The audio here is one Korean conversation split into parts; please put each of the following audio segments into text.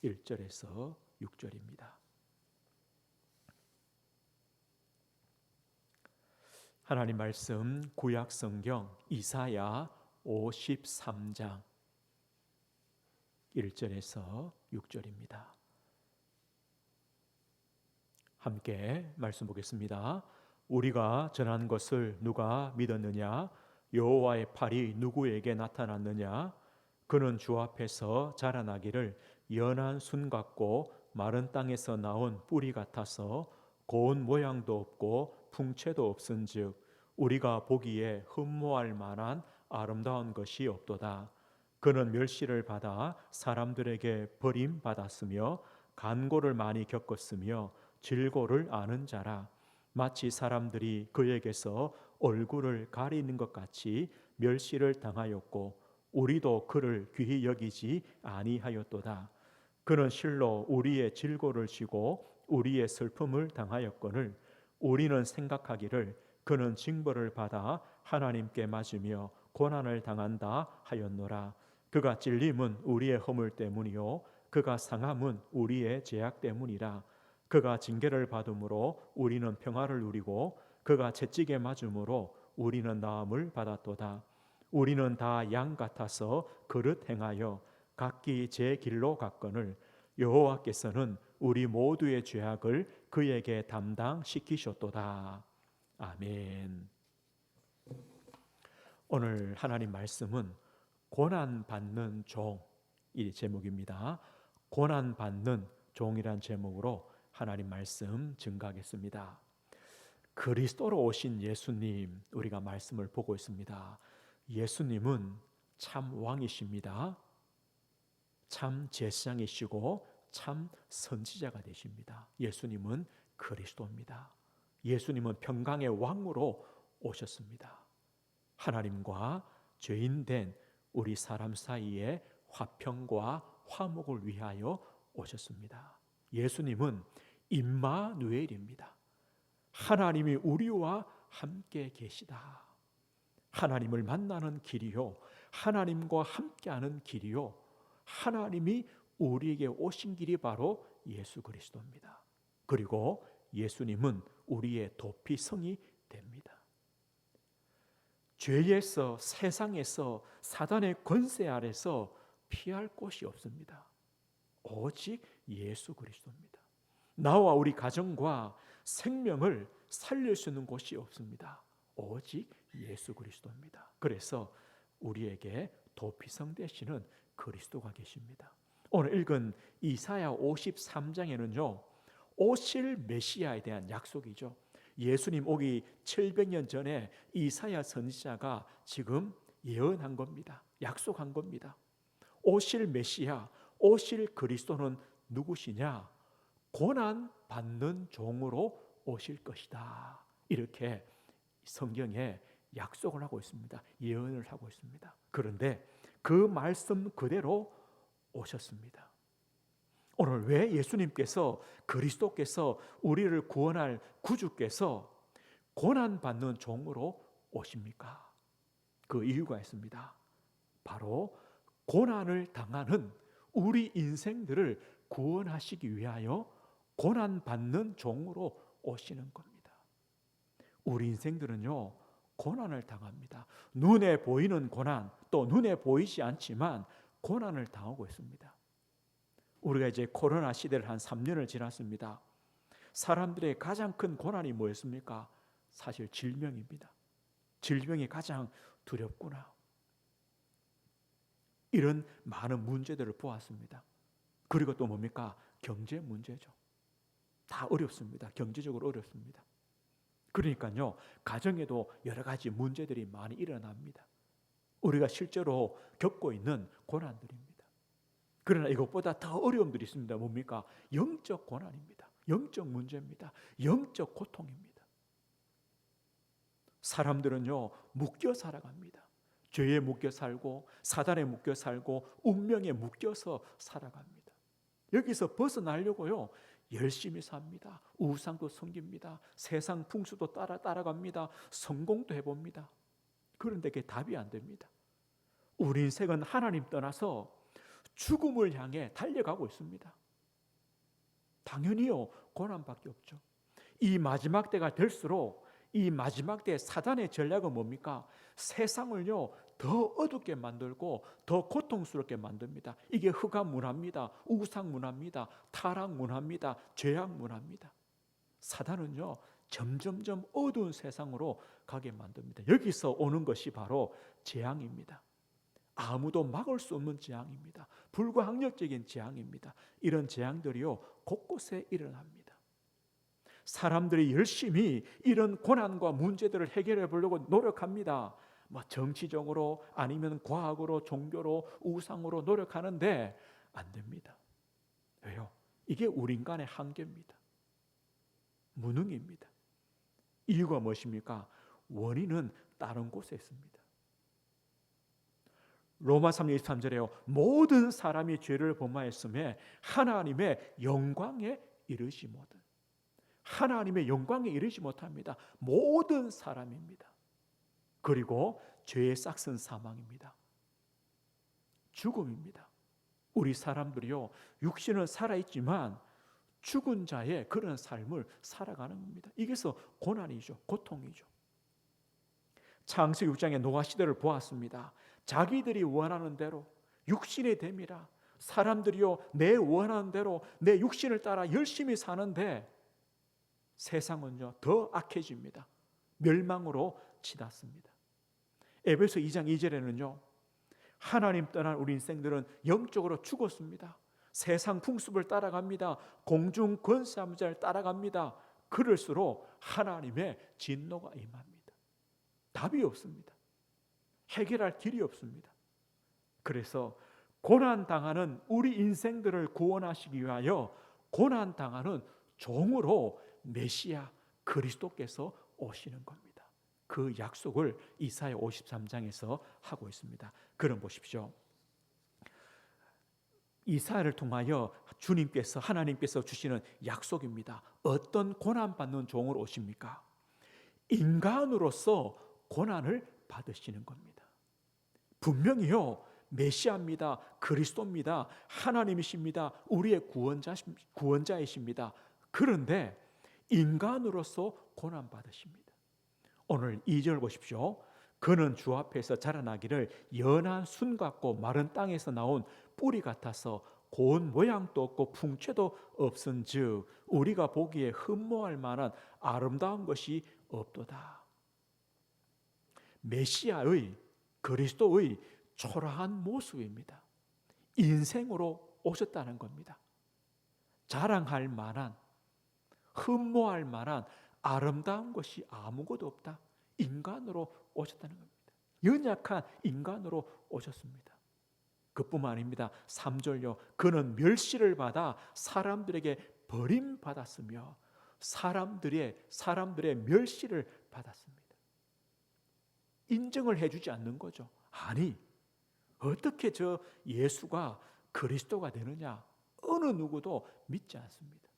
1절에서 6절입니다. 하나님 말씀 구약 성경 이사야 53장 1절에서 6절입니다. 함께 말씀 보겠습니다. 우리가 전한 것을 누가 믿었느냐? 여호와의 팔이 누구에게 나타났느냐? 그는 주 앞에서 자라나기를 연한 순 같고 마른 땅에서 나온 뿌리 같아서 고운 모양도 없고 풍채도 없은즉 우리가 보기에 흠모할 만한 아름다운 것이 없도다. 그는 멸시를 받아 사람들에게 버림받았으며 간고를 많이 겪었으며 질고를 아는 자라. 마치 사람들이 그에게서 얼굴을 가리는 것 같이 멸시를 당하였고 우리도 그를 귀히 여기지 아니하였도다. 그는 실로 우리의 질고를 지고 우리의 슬픔을 당하였거늘 우리는 생각하기를 그는 징벌을 받아 하나님께 맞으며 고난을 당한다 하였노라. 그가 찔림은 우리의 허물 때문이요 그가 상함은 우리의 죄악 때문이라. 그가 징계를 받음으로 우리는 평화를 누리고 그가 채찍에 맞음으로 우리는 나음을 받았도다. 우리는 다 양 같아서 그릇 행하여 각기 제 길로 갔거늘 여호와께서는 우리 모두의 죄악을 그에게 담당시키셨도다. 아멘. 오늘 하나님 말씀은 고난받는 종, 이 제목입니다. 고난받는 종이란 제목으로 하나님 말씀 증거하겠습니다. 그리스도로 오신 예수님, 우리가 말씀을 보고 있습니다. 예수님은 참 왕이십니다. 참 제사장이시고 참 선지자가 되십니다. 예수님은 그리스도입니다. 예수님은 평강의 왕으로 오셨습니다. 하나님과 죄인된 우리 사람 사이에 화평과 화목을 위하여 오셨습니다. 예수님은 임마누엘입니다. 하나님이 우리와 함께 계시다. 하나님을 만나는 길이요 하나님과 함께하는 길이요 하나님이 우리에게 오신 길이 바로 예수 그리스도입니다. 그리고 예수님은 우리의 도피성이 됩니다. 죄에서, 세상에서, 사단의 권세 아래서 피할 곳이 없습니다. 오직 예수 그리스도입니다. 나와 우리 가정과 생명을 살릴 수 있는 곳이 없습니다. 오직 예수 그리스도입니다. 그래서 우리에게 도피성 되시는 그리스도가 계십니다. 오늘 읽은 이사야 53장에는요 오실 메시아에 대한 약속이죠. 예수님 오기 700년 전에 이사야 선지자가 지금 예언한 겁니다. 약속한 겁니다. 오실 메시아, 오실 그리스도는 누구시냐? 고난 받는 종으로 오실 것이다. 이렇게 성경에 약속을 하고 있습니다. 예언을 하고 있습니다. 그런데 그 말씀 그대로 오셨습니다. 오늘 왜 예수님께서 그리스도께서 우리를 구원할 구주께서 고난받는 종으로 오십니까? 그 이유가 있습니다. 바로 고난을 당하는 우리 인생들을 구원하시기 위하여 고난받는 종으로 오시는 겁니다. 우리 인생들은요 고난을 당합니다. 눈에 보이는 고난, 또 눈에 보이지 않지만 고난을 당하고 있습니다. 우리가 이제 코로나 시대를 한 3년을 지났습니다. 사람들의 가장 큰 고난이 뭐였습니까? 사실 질병입니다. 질병이 가장 두렵구나. 이런 많은 문제들을 보았습니다. 그리고 또 뭡니까? 경제 문제죠. 다 어렵습니다. 경제적으로 어렵습니다. 그러니까요, 가정에도 여러 가지 문제들이 많이 일어납니다. 우리가 실제로 겪고 있는 고난들입니다. 그러나 이것보다 더 어려움들이 있습니다. 뭡니까? 영적 고난입니다. 영적 문제입니다. 영적 고통입니다. 사람들은요, 묶여 살아갑니다. 죄에 묶여 살고, 사단에 묶여 살고, 운명에 묶여서 살아갑니다. 여기서 벗어나려고요, 열심히 삽니다. 우상도 섬깁니다. 세상 풍수도 따라갑니다. 성공도 해봅니다. 그런데 그게 답이 안 됩니다. 우리 인생은 하나님 떠나서 죽음을 향해 달려가고 있습니다. 당연히요, 고난밖에 없죠. 이 마지막 때가 될수록 이 마지막 때 사단의 전략은 뭡니까? 세상을요 더 어둡게 만들고 더 고통스럽게 만듭니다. 이게 흑암 문화입니다. 우상 문화입니다. 타락 문화입니다. 죄악 문화입니다. 사단은요 점점점 어두운 세상으로 가게 만듭니다. 여기서 오는 것이 바로 재앙입니다. 아무도 막을 수 없는 재앙입니다. 불가항력적인 재앙입니다. 이런 재앙들이요 곳곳에 일어납니다. 사람들이 열심히 이런 고난과 문제들을 해결해 보려고 노력합니다. 정치적으로 아니면 과학으로 종교로 우상으로 노력하는데 안 됩니다. 왜요? 이게 우리 인간의 한계입니다. 무능입니다. 이유가 무엇입니까? 원인은 다른 곳에 있습니다. 로마 3장 23절에요. 모든 사람이 죄를 범하였음에 하나님의 영광에 이르지 못한. 하나님의 영광에 이르지 못합니다. 모든 사람입니다. 그리고 죄의 싹은 사망입니다. 죽음입니다. 우리 사람들이요 육신은 살아있지만 죽은 자의 그런 삶을 살아가는 겁니다. 이게서 고난이죠. 고통이죠. 창세기 6장의 노아 시대를 보았습니다. 자기들이 원하는 대로 육신의 됨이라 사람들이요 내 원하는 대로 내 육신을 따라 열심히 사는데 세상은요 더 악해집니다. 멸망으로 치닫습니다. 에베소 2장 2절에는요 하나님 떠난 우리 인생들은 영적으로 죽었습니다. 세상 풍습을 따라갑니다. 공중 권세한 자를 따라갑니다. 그럴수록 하나님의 진노가 임합니다. 답이 없습니다. 해결할 길이 없습니다. 그래서 고난당하는 우리 인생들을 구원하시기 위하여 고난당하는 종으로 메시아 그리스도께서 오시는 겁니다. 그 약속을 이사야 53장에서 하고 있습니다. 그럼 보십시오. 이사야를 통하여 주님께서 하나님께서 주시는 약속입니다. 어떤 고난받는 종으로 오십니까? 인간으로서 고난을 받으시는 겁니다. 분명히요 메시아입니다. 그리스도입니다. 하나님이십니다. 우리의 구원자이십니다. 그런데 인간으로서 고난받으십니다. 오늘 2절 보십시오. 그는 주 앞에서 자라나기를 연한 순 같고 마른 땅에서 나온 뿌리 같아서 고운 모양도 없고 풍채도 없은즉 우리가 보기에 흠모할 만한 아름다운 것이 없도다. 메시아의 그리스도의 초라한 모습입니다. 인생으로 오셨다는 겁니다. 자랑할 만한 흠모할 만한 아름다운 것이 아무것도 없다. 인간으로 오셨다는 겁니다. 연약한 인간으로 오셨습니다. 그뿐만 아닙니다. 3절요. 그는 멸시를 받아 사람들에게 버림받았으며 사람들의 멸시를 받았습니다. 인정을 해주지 않는 거죠. 아니, 어떻게 저 예수가 그리스도가 되느냐? 어느 누구도 믿지 않습니다.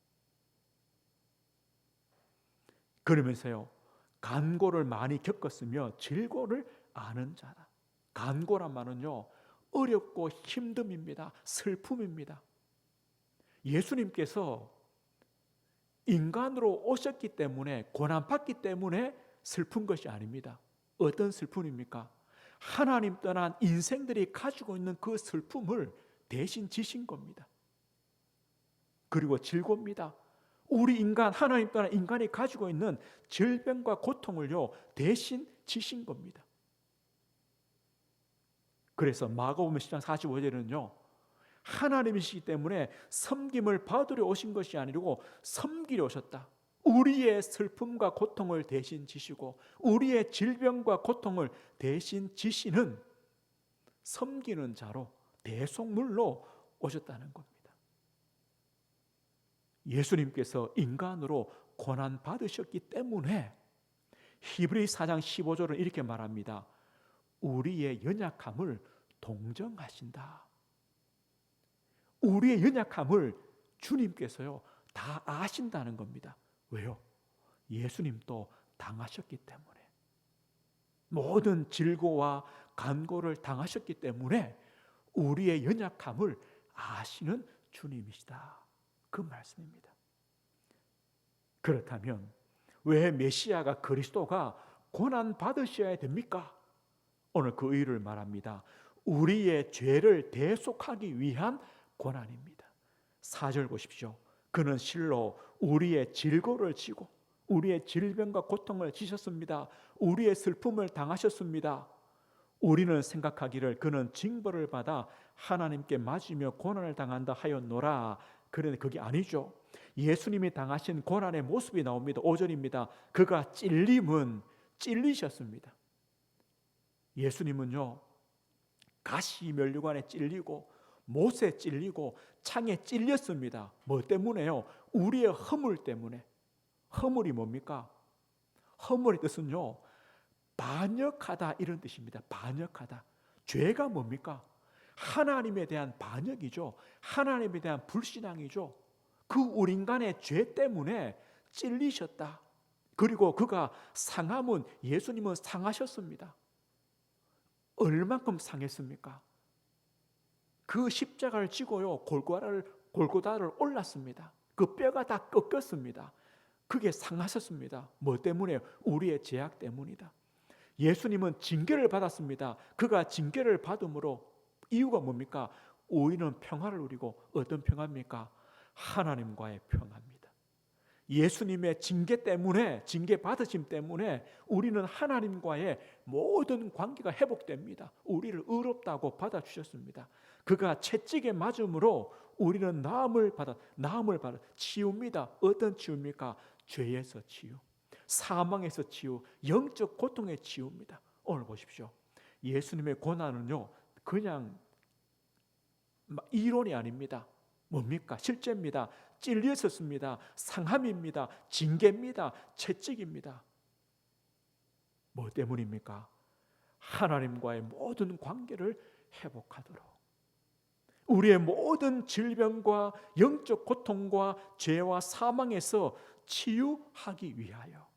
그러면서요. 간고를 많이 겪었으며 질고를 아는 자다. 간고란 말은요. 어렵고 힘듦입니다. 슬픔입니다. 예수님께서 인간으로 오셨기 때문에 고난받기 때문에 슬픈 것이 아닙니다. 어떤 슬픔입니까? 하나님 떠난 인생들이 가지고 있는 그 슬픔을 대신 지신 겁니다. 그리고 질고입니다. 우리 인간, 하나님 떠난 인간이 가지고 있는 질병과 고통을요 대신 지신 겁니다. 그래서 마가복음 10장 45절에는요 하나님이시기 때문에 섬김을 받으려 오신 것이 아니고 섬기려 오셨다. 우리의 슬픔과 고통을 대신 지시고 우리의 질병과 고통을 대신 지시는 섬기는 자로 대속물로 오셨다는 겁니다. 예수님께서 인간으로 고난 받으셨기 때문에 히브리 4장 15절은 이렇게 말합니다. 우리의 연약함을 동정하신다. 우리의 연약함을 주님께서요 다 아신다는 겁니다. 왜요? 예수님도 당하셨기 때문에 모든 질고와 간고를 당하셨기 때문에 우리의 연약함을 아시는 주님이시다. 그 말씀입니다. 그렇다면 왜 메시아가 그리스도가 고난 받으셔야 됩니까? 오늘 그 이유를 말합니다. 우리의 죄를 대속하기 위한 고난입니다. 4절 보십시오. 그는 실로 우리의 질고를 지고 우리의 질병과 고통을 지셨습니다. 우리의 슬픔을 당하셨습니다. 우리는 생각하기를 그는 징벌을 받아 하나님께 맞으며 고난을 당한다 하였노라. 그런데 그게 아니죠. 예수님이 당하신 고난의 모습이 나옵니다. 5절입니다. 그가 찔림은 찔리셨습니다. 예수님은요, 가시 면류관에 찔리고 못에 찔리고 창에 찔렸습니다. 뭐 때문에요? 우리의 허물 때문에. 허물이 뭡니까? 허물의 뜻은요, 반역하다 이런 뜻입니다. 반역하다. 죄가 뭡니까? 하나님에 대한 반역이죠. 하나님에 대한 불신앙이죠. 그 우리 인간의 죄 때문에 찔리셨다. 그리고 그가 상함은 예수님은 상하셨습니다. 얼만큼 상했습니까? 그 십자가를 지고요, 골고다를 올랐습니다. 그 뼈가 다 꺾였습니다. 그게 상하셨습니다. 뭐 때문에? 우리의 죄악 때문이다. 예수님은 징계를 받았습니다. 그가 징계를 받음으로 이유가 뭡니까? 우리는 평화를 누리고 어떤 평화입니까? 하나님과의 평화입니다. 예수님의 징계 때문에, 징계 받으심 때문에 우리는 하나님과의 모든 관계가 회복됩니다. 우리를 의롭다고 받아주셨습니다. 그가 채찍에 맞음으로 우리는 나음을 받아 치유입니다. 어떤 치유입니까? 죄에서 치유, 사망에서 치유, 영적 고통의 치유입니다. 오늘 보십시오. 예수님의 고난은요, 그냥 이론이 아닙니다. 뭡니까? 실제입니다. 찔렸었습니다. 상함입니다. 징계입니다. 채찍입니다. 뭐 때문입니까? 하나님과의 모든 관계를 회복하도록, 우리의 모든 질병과 영적 고통과 죄와 사망에서 치유하기 위하여.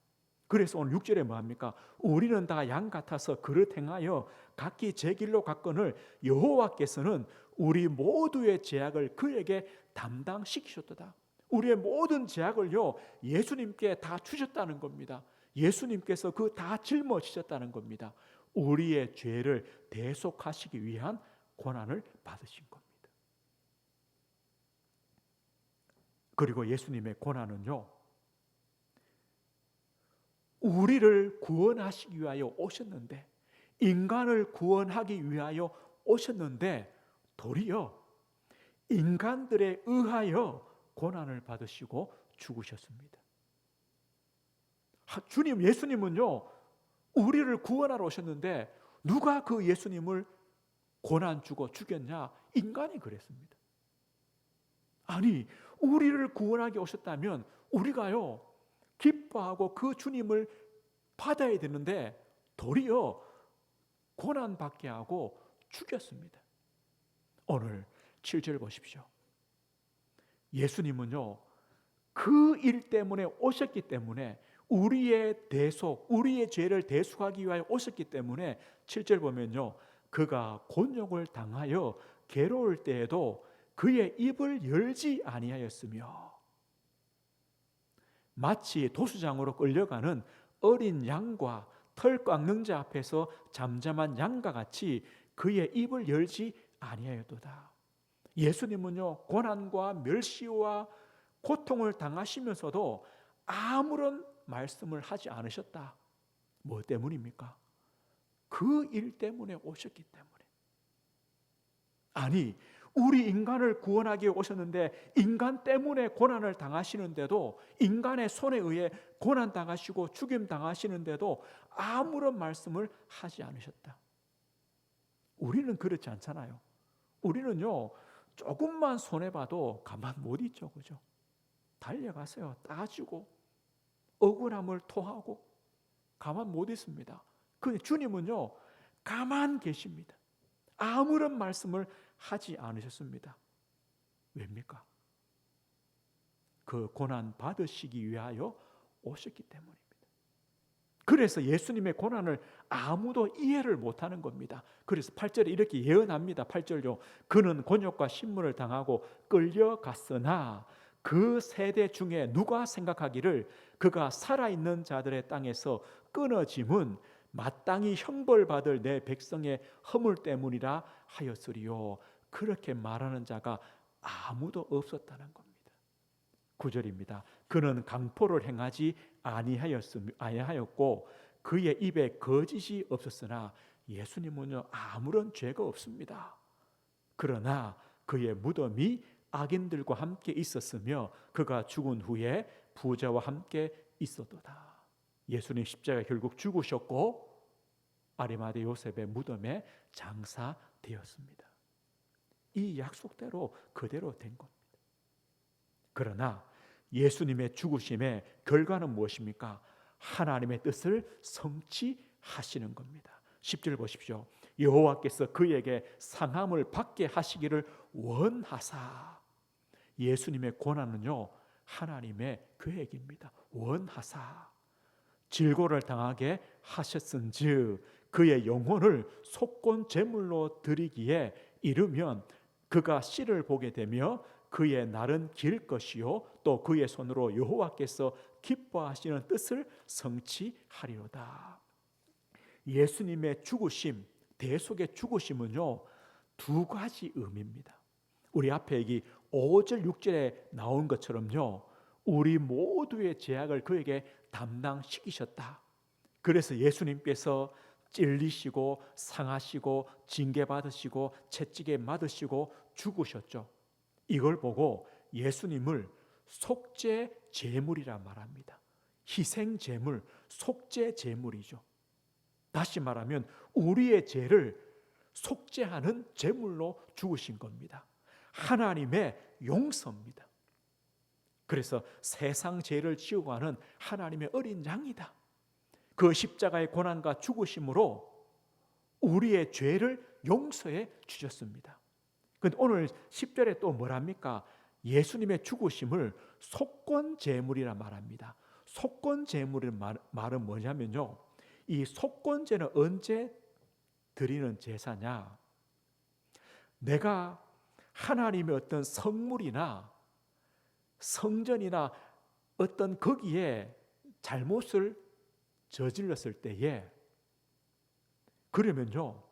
그래서 오늘 6절에 뭐합니까? 우리는 다 양 같아서 그릇 행하여 각기 제 길로 갔거늘 여호와께서는 우리 모두의 죄악을 그에게 담당시키셨도다. 우리의 모든 죄악을요, 예수님께 다 주셨다는 겁니다. 예수님께서 그 다 짊어지셨다는 겁니다. 우리의 죄를 대속하시기 위한 고난을 받으신 겁니다. 그리고 예수님의 고난은요, 우리를 구원하시기 위하여 오셨는데, 인간을 구원하기 위하여 오셨는데 도리어 인간들에 의하여 고난을 받으시고 죽으셨습니다. 주님, 예수님은요, 우리를 구원하러 오셨는데 누가 그 예수님을 고난 주고 죽였냐? 인간이 그랬습니다. 아니, 우리를 구원하게 오셨다면 우리가요, 기뻐하고 그 주님을 받아야 되는데 도리어 고난받게 하고 죽였습니다. 오늘 7절 보십시오. 예수님은요, 그 일 때문에 오셨기 때문에, 우리의 대속, 우리의 죄를 대속하기 위하여 오셨기 때문에 7절 보면요, 그가 곤욕을 당하여 괴로울 때에도 그의 입을 열지 아니하였으며, 마치 도수장으로 끌려가는 어린 양과 털 깎는 자 앞에서 잠잠한 양과 같이 그의 입을 열지 아니하였도다. 예수님은요, 고난과 멸시와 고통을 당하시면서도 아무런 말씀을 하지 않으셨다. 뭐 때문입니까? 그 일 때문에 오셨기 때문에. 아니, 우리 인간을 구원하기 위해 오셨는데 인간 때문에 고난을 당하시는데도, 인간의 손에 의해 고난 당하시고 죽임 당하시는데도 아무런 말씀을 하지 않으셨다. 우리는 그렇지 않잖아요. 우리는요, 조금만 손해봐도 가만 못 있죠. 그죠? 달려가세요. 따지고 억울함을 토하고 가만 못 있습니다. 근데 주님은요, 가만 계십니다. 아무런 말씀을 하지 않으셨습니다. 왜입니까? 그 고난 받으시기 위하여 오셨기 때문입니다. 그래서 예수님의 고난을 아무도 이해를 못하는 겁니다. 그래서 8절에 이렇게 예언합니다. 8절요. 그는 곤욕과 신문을 당하고 끌려갔으나 그 세대 중에 누가 생각하기를 그가 살아있는 자들의 땅에서 끊어짐은 마땅히 형벌받을 내 백성의 허물 때문이라 하였으리요. 그렇게 말하는 자가 아무도 없었다는 겁니다. 9절입니다. 그는 강포를 행하지 아니하였고 그의 입에 거짓이 없었으나 예수님은요 아무런 죄가 없습니다. 그러나 그의 무덤이 악인들과 함께 있었으며 그가 죽은 후에 부자와 함께 있었도다. 예수님 십자가에 결국 죽으셨고 아리마대 요셉의 무덤에 장사되었습니다. 이 약속대로 그대로 된 겁니다. 그러나 예수님의 죽으심의 결과는 무엇입니까? 하나님의 뜻을 성취하시는 겁니다. 10절 보십시오. 여호와께서 그에게 상함을 받게 하시기를 원하사. 예수님의 고난은요 하나님의 계획입니다. 원하사 질고를 당하게 하셨은즉 그의 영혼을 속건 제물로 드리기에 이르면 그가 씨를 보게 되며 그의 날은 길 것이요 또 그의 손으로 여호와께서 기뻐하시는 뜻을 성취하리로다. 예수님의 죽으심, 대속의 죽으심은요 두 가지 의미입니다. 우리 앞에 여기 5절 6절에 나온 것처럼요 우리 모두의 죄악을 그에게 담당시키셨다. 그래서 예수님께서 찔리시고 상하시고 징계받으시고 채찍에 맞으시고 죽으셨죠. 이걸 보고 예수님을 속죄 제물이라 말합니다. 희생 제물, 속죄 제물이죠. 다시 말하면 우리의 죄를 속죄하는 제물로 죽으신 겁니다. 하나님의 용서입니다. 그래서 세상 죄를 지우고 가는 하나님의 어린 양이다. 그 십자가의 고난과 죽으심으로 우리의 죄를 용서해 주셨습니다. 그런데 오늘 10절에 또 뭐랍니까? 예수님의 죽으심을 속건 제물이라 말합니다. 속건 제물의 말은 뭐냐면요, 이 속건제는 언제 드리는 제사냐? 내가 하나님의 어떤 성물이나 성전이나 어떤 거기에 잘못을 저질렀을 때에 그러면요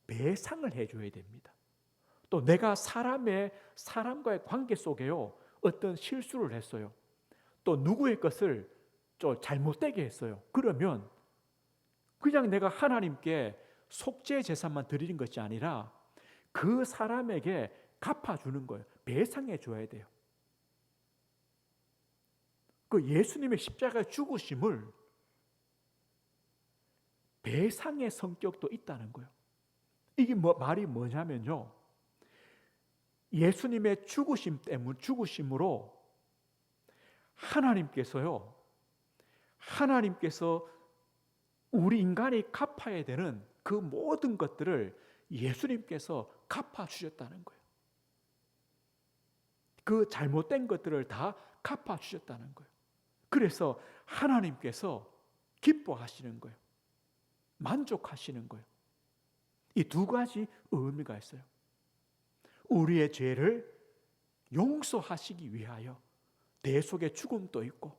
배상을 해줘야 됩니다. 또 내가 사람과의 관계 속에요 어떤 실수를 했어요. 또 누구의 것을 좀 잘못되게 했어요. 그러면 그냥 내가 하나님께 속죄 제사만 드리는 것이 아니라 그 사람에게 갚아주는 거예요. 배상해 줘야 돼요. 그 예수님의 십자가 죽으심을 배상의 성격도 있다는 거예요. 이게 말이 뭐냐면요, 예수님의 죽으심으로 하나님께서 우리 인간이 갚아야 되는 그 모든 것들을 예수님께서 갚아주셨다는 거예요. 그 잘못된 것들을 다 갚아주셨다는 거예요. 그래서 하나님께서 기뻐하시는 거예요. 만족하시는 거예요. 이 두 가지 의미가 있어요. 우리의 죄를 용서하시기 위하여 대속의 죽음도 있고,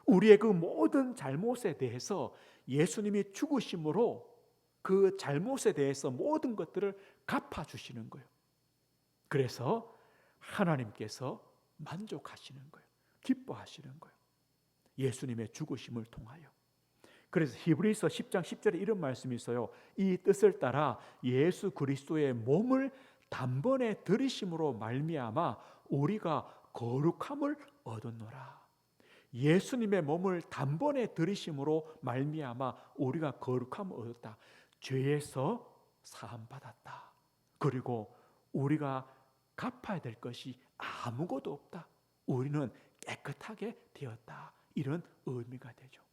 우리의 그 모든 잘못에 대해서 예수님이 죽으심으로 그 잘못에 대해서 모든 것들을 갚아주시는 거예요. 그래서 하나님께서 만족하시는 거예요. 기뻐하시는 거예요. 예수님의 죽으심을 통하여. 그래서 히브리서 10장 10절에 이런 말씀이 있어요. 이 뜻을 따라 예수 그리스도의 몸을 단번에 들이심으로 말미암아 우리가 거룩함을 얻었노라. 예수님의 몸을 단번에 들이심으로 말미암아 우리가 거룩함을 얻었다. 죄에서 사함 받았다. 그리고 우리가 갚아야 될 것이 아무것도 없다. 우리는 깨끗하게 되었다. 이런 의미가 되죠.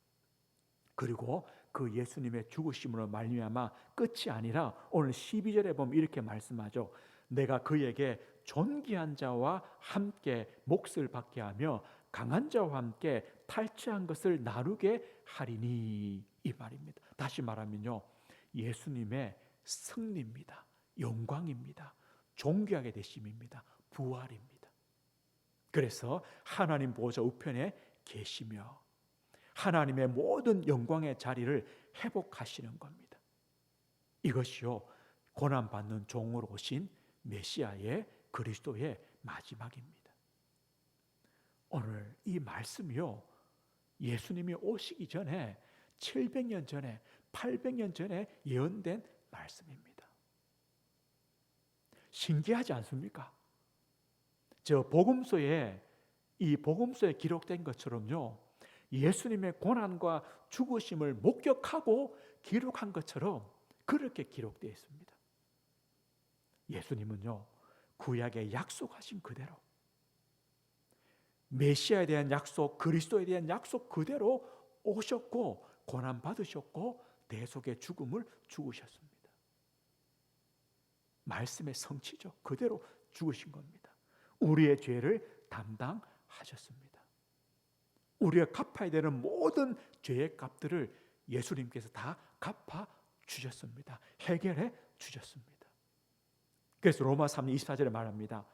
그리고 그 예수님의 죽으심으로 말미암아 끝이 아니라 오늘 12절에 보면 이렇게 말씀하죠. 내가 그에게 존귀한 자와 함께 몫을 받게 하며 강한 자와 함께 탈취한 것을 나누게 하리니, 이 말입니다. 다시 말하면요, 예수님의 승리입니다. 영광입니다. 존귀하게 되심입니다. 부활입니다. 그래서 하나님 보좌 우편에 계시며 하나님의 모든 영광의 자리를 회복하시는 겁니다. 이것이요, 고난받는 종으로 오신 메시아의, 그리스도의 마지막입니다. 오늘 이 말씀이요, 예수님이 오시기 전에 700년 전에 800년 전에 예언된 말씀입니다. 신기하지 않습니까? 저 복음서에, 이 복음서에 기록된 것처럼요, 예수님의 고난과 죽으심을 목격하고 기록한 것처럼 그렇게 기록되어 있습니다. 예수님은요, 구약에 약속하신 그대로, 메시아에 대한 약속, 그리스도에 대한 약속 그대로 오셨고 고난 받으셨고 대속의 죽음을 죽으셨습니다. 말씀의 성취죠. 그대로 죽으신 겁니다. 우리의 죄를 담당하셨습니다. 우리가 갚아야 되는 모든 죄의 값들을 예수님께서 다 갚아 주셨습니다. 해결해 주셨습니다. 그래서 로마 3장 24절에 말합니다.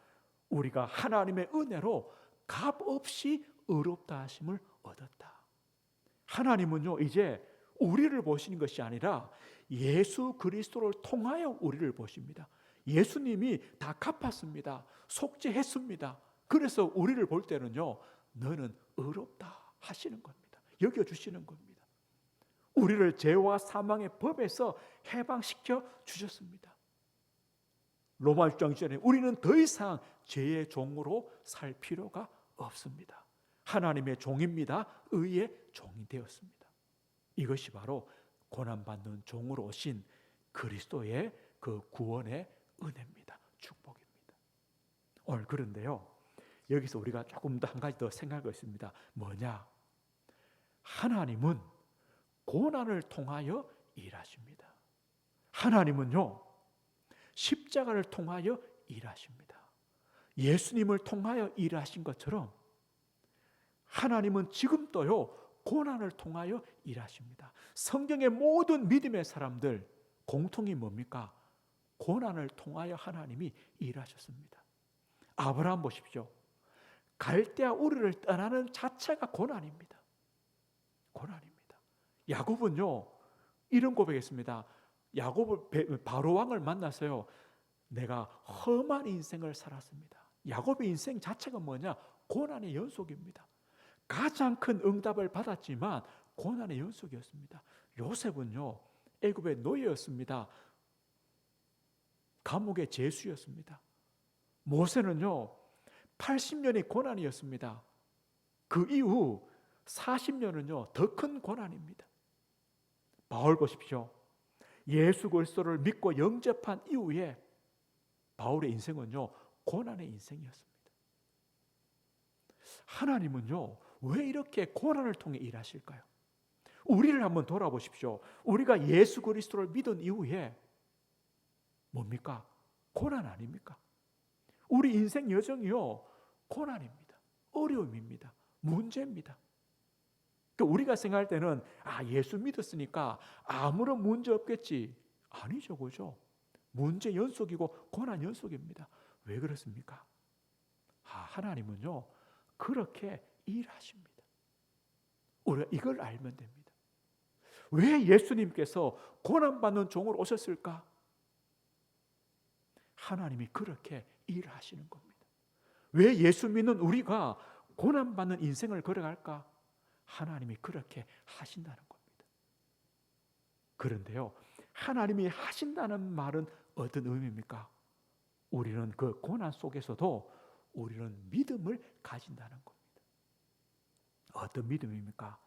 우리가 하나님의 은혜로 값없이 의롭다 하심을 얻었다. 하나님은요, 이제 우리를 보시는 것이 아니라 예수 그리스도를 통하여 우리를 보십니다. 예수님이 다 갚았습니다. 속죄했습니다. 그래서 우리를 볼 때는요, 너는 의롭다 하시는 겁니다. 여겨주시는 겁니다. 우리를 죄와 사망의 법에서 해방시켜 주셨습니다. 로마 6장 1절에 우리는 더 이상 죄의 종으로 살 필요가 없습니다. 하나님의 종입니다. 의의 종이 되었습니다. 이것이 바로 고난받는 종으로 오신 그리스도의 그 구원의 은혜입니다. 축복입니다. 오늘 그런데요, 여기서 우리가 조금 더 한 가지 더 생각할 거 있습니다. 뭐냐? 하나님은 고난을 통하여 일하십니다. 하나님은요, 십자가를 통하여 일하십니다. 예수님을 통하여 일하신 것처럼 하나님은 지금도요, 고난을 통하여 일하십니다. 성경의 모든 믿음의 사람들 공통이 뭡니까? 고난을 통하여 하나님이 일하셨습니다. 아브라함 보십시오. 갈대아 우르를 떠나는 자체가 고난입니다. 고난입니다. 야곱은요, 이런 고백했습니다. 야곱을 바로 왕을 만나서요, 내가 험한 인생을 살았습니다. 야곱의 인생 자체가 뭐냐? 고난의 연속입니다. 가장 큰 응답을 받았지만 고난의 연속이었습니다. 요셉은요, 애굽의 노예였습니다. 감옥의 죄수였습니다. 모세는요, 80년의 고난이었습니다. 그 이후 40년은요, 더 큰 고난입니다. 바울 보십시오. 예수 그리스도를 믿고 영접한 이후에 바울의 인생은요, 고난의 인생이었습니다. 하나님은요, 왜 이렇게 고난을 통해 일하실까요? 우리를 한번 돌아보십시오. 우리가 예수 그리스도를 믿은 이후에 뭡니까? 고난 아닙니까? 우리 인생 여정이요, 고난입니다. 어려움입니다. 문제입니다. 우리가 생각할 때는 예수 믿었으니까 아무런 문제 없겠지. 아니죠, 그죠? 문제 연속이고 고난 연속입니다. 왜 그렇습니까? 하나님은요, 그렇게 일하십니다. 우리가 이걸 알면 됩니다. 왜 예수님께서 고난받는 종으로 오셨을까? 하나님이 그렇게 일하시는 겁니다. 왜 예수 믿는 우리가 고난받는 인생을 걸어갈까? 하나님이 그렇게 하신다는 겁니다. 그런데요, 하나님이 하신다는 말은 어떤 의미입니까? 우리는 그 고난 속에서도 우리는 믿음을 가진다는 겁니다. 어떤 믿음입니까?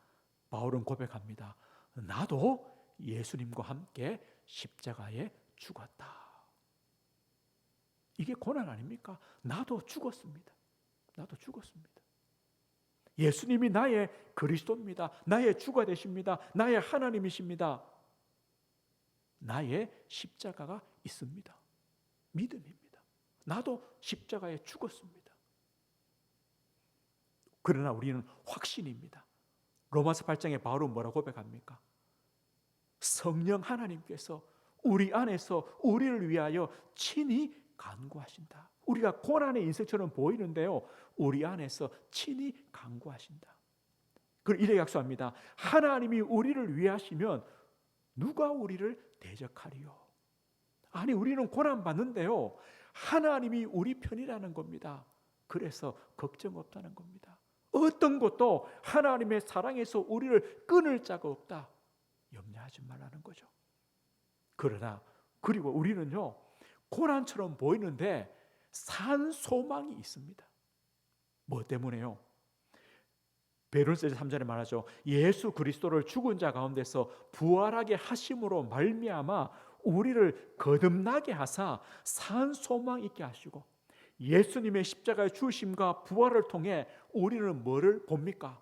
바울은 고백합니다. 나도 예수님과 함께 십자가에 죽었다. 이게 고난 아닙니까? 나도 죽었습니다. 나도 죽었습니다. 예수님이 나의 그리스도입니다. 나의 주가 되십니다. 나의 하나님이십니다. 나의 십자가가 있습니다. 믿음입니다. 나도 십자가에 죽었습니다. 그러나 우리는 확신입니다. 로마서 8장에 바울은 뭐라고 고백합니까? 성령 하나님께서 우리 안에서 우리를 위하여 친히 간구하신다. 우리가 고난의 인생처럼 보이는데요, 우리 안에서 친히 간구하신다. 그리고 이래 약속합니다. 하나님이 우리를 위하시면 누가 우리를 대적하리요? 아니, 우리는 고난 받는데요, 하나님이 우리 편이라는 겁니다. 그래서 걱정 없다는 겁니다. 어떤 것도 하나님의 사랑에서 우리를 끊을 자가 없다. 염려하지 말라는 거죠. 그러나 그리고 우리는요, 고난처럼 보이는데 산 소망이 있습니다. 뭐 때문에요? 베드로전서 3절에 말하죠. 예수 그리스도를 죽은 자 가운데서 부활하게 하심으로 말미암아 우리를 거듭나게 하사 산 소망 있게 하시고, 예수님의 십자가의 죽으심과 부활을 통해 우리는 뭐를 봅니까?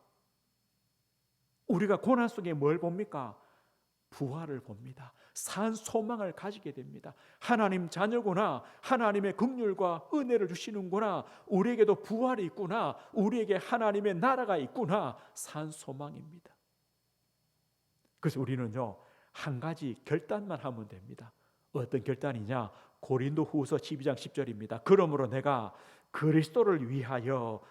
우리가 고난 속에 뭘 봅니까? 부활을 봅니다. 산 소망을 가지게 됩니다. 하나님 자녀구나, 하나님의 긍휼과 은혜를 주시는구나, 우리에게도 부활이 있구나, 우리에게 하나님의 나라가 있구나, 산 소망입니다. 그래서 우리는요, 한 가지 결단만 하면 됩니다. 어떤 결단이냐? 고린도후서 12장 10절입니다. 그러므로 내가 그리스도를 위하여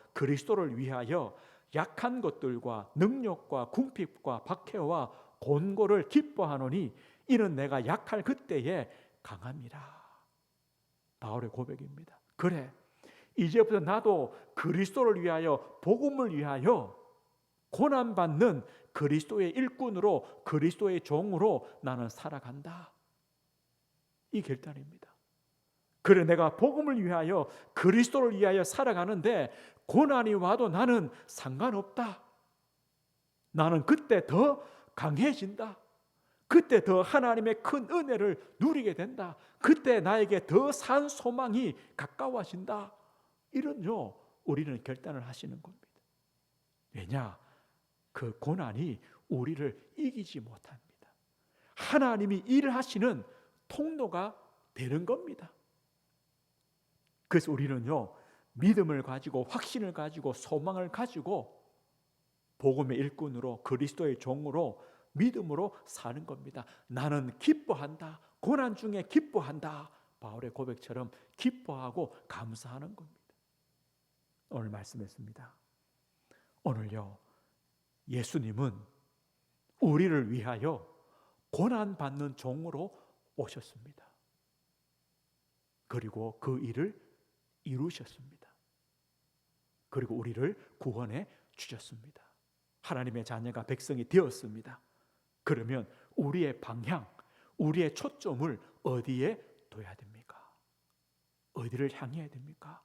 약한 것들과 능력과 궁핍과 박해와 곤고를 기뻐하노니 이는 내가 약할 그때에 강함이라. 바울의 고백입니다. 그래, 이제부터 나도 그리스도를 위하여, 복음을 위하여 고난받는 그리스도의 일꾼으로, 그리스도의 종으로 나는 살아간다. 이 결단입니다. 그래, 내가 복음을 위하여, 그리스도를 위하여 살아가는데 고난이 와도 나는 상관없다. 나는 그때 더 강해진다. 그때 더 하나님의 큰 은혜를 누리게 된다. 그때 나에게 더 산 소망이 가까워진다. 이런요, 우리는 결단을 하시는 겁니다. 왜냐? 그 고난이 우리를 이기지 못합니다. 하나님이 일을 하시는 통로가 되는 겁니다. 그래서 우리는요, 믿음을 가지고, 확신을 가지고, 소망을 가지고 복음의 일꾼으로, 그리스도의 종으로, 믿음으로 사는 겁니다. 나는 기뻐한다. 고난 중에 기뻐한다. 바울의 고백처럼 기뻐하고 감사하는 겁니다. 오늘 말씀했습니다. 오늘요, 예수님은 우리를 위하여 고난받는 종으로 오셨습니다. 그리고 그 일을 이루셨습니다. 그리고 우리를 구원해 주셨습니다. 하나님의 자녀가, 백성이 되었습니다. 그러면 우리의 방향, 우리의 초점을 어디에 둬야 됩니까? 어디를 향해야 됩니까?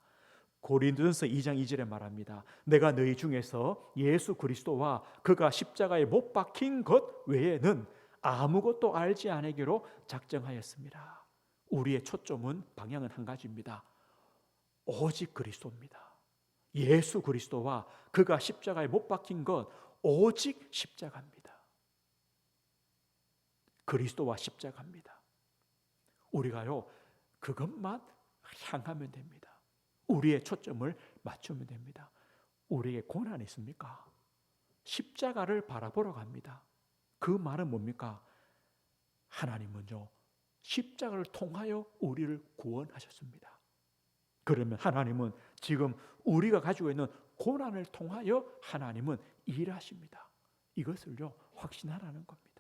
고린도전서 2장 2절에 말합니다. 내가 너희 중에서 예수 그리스도와 그가 십자가에 못 박힌 것 외에는 아무것도 알지 않기로 작정하였습니다. 우리의 초점은, 방향은 한 가지입니다. 오직 그리스도입니다. 예수 그리스도와 그가 십자가에 못 박힌 것, 오직 십자가입니다. 그리스도와 십자가입니다. 우리가요, 그것만 향하면 됩니다. 우리의 초점을 맞추면 됩니다. 우리에게 고난이 있습니까? 십자가를 바라보러 갑니다. 그 말은 뭡니까? 하나님은요, 십자가를 통하여 우리를 구원하셨습니다. 그러면 하나님은 지금 우리가 가지고 있는 고난을 통하여 하나님은 일하십니다. 이것을요, 확신하라는 겁니다.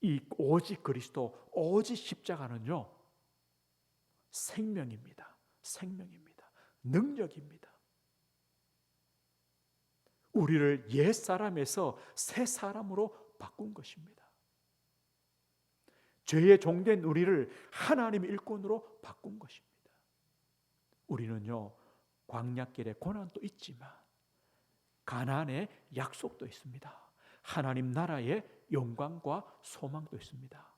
이 오직 그리스도, 오직 십자가는요, 생명입니다. 생명입니다. 능력입니다. 우리를 옛 사람에서 새 사람으로 바꾼 것입니다. 죄의 종된 우리를 하나님의 일꾼으로 바꾼 것입니다. 우리는요, 광야길에 고난도 있지만 가나안의 약속도 있습니다. 하나님 나라의 영광과 소망도 있습니다.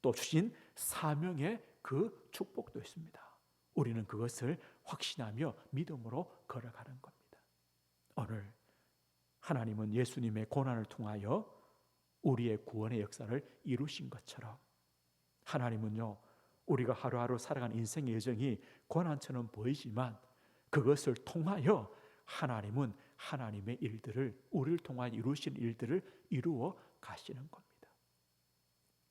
또 주신 사명의 그 축복도 있습니다. 우리는 그것을 확신하며 믿음으로 걸어가는 겁니다. 오늘 하나님은 예수님의 고난을 통하여 우리의 구원의 역사를 이루신 것처럼, 하나님은요, 우리가 하루하루 살아가는 인생의 여정이 고난처럼 보이지만 그것을 통하여 하나님은 하나님의 일들을, 우리를 통하여 이루신 일들을 이루어 가시는 겁니다.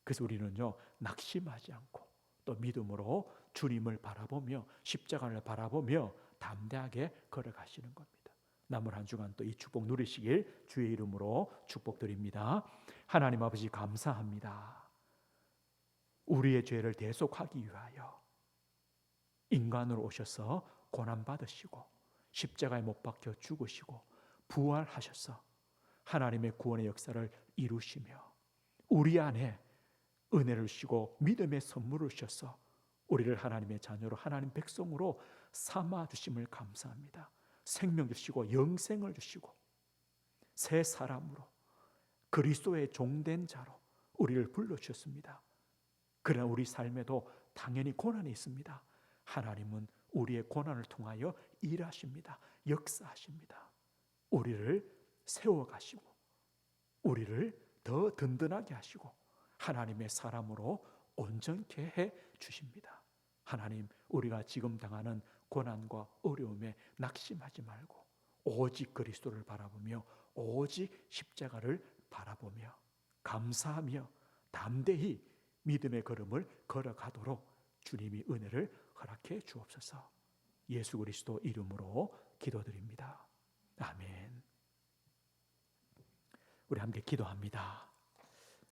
그래서 우리는요, 낙심하지 않고 또 믿음으로 주님을 바라보며 십자가를 바라보며 담대하게 걸어가시는 겁니다. 남은 한 주간 또 이 축복 누리시길 주의 이름으로 축복드립니다. 하나님 아버지 감사합니다. 우리의 죄를 대속하기 위하여 인간으로 오셔서 고난받으시고 십자가에 못 박혀 죽으시고 부활하셔서 하나님의 구원의 역사를 이루시며 우리 안에 은혜를 주시고 믿음의 선물을 주셔서 우리를 하나님의 자녀로 하나님 백성으로 삼아주심을 감사합니다. 생명 주시고 영생을 주시고 새 사람으로 그리스도의 종된 자로 우리를 불러주셨습니다. 그러나 우리 삶에도 당연히 고난이 있습니다. 하나님은 우리의 고난을 통하여 일하십니다. 역사하십니다. 우리를 세워가시고 우리를 더 든든하게 하시고 하나님의 사람으로 온전케 해 주십니다. 하나님, 우리가 지금 당하는 고난과 어려움에 낙심하지 말고 오직 그리스도를 바라보며 오직 십자가를 바라보며 감사하며 담대히 믿음의 걸음을 걸어가도록 주님이 은혜를 허락해 주옵소서. 예수 그리스도 이름으로 기도드립니다. 아멘. 우리 함께 기도합니다.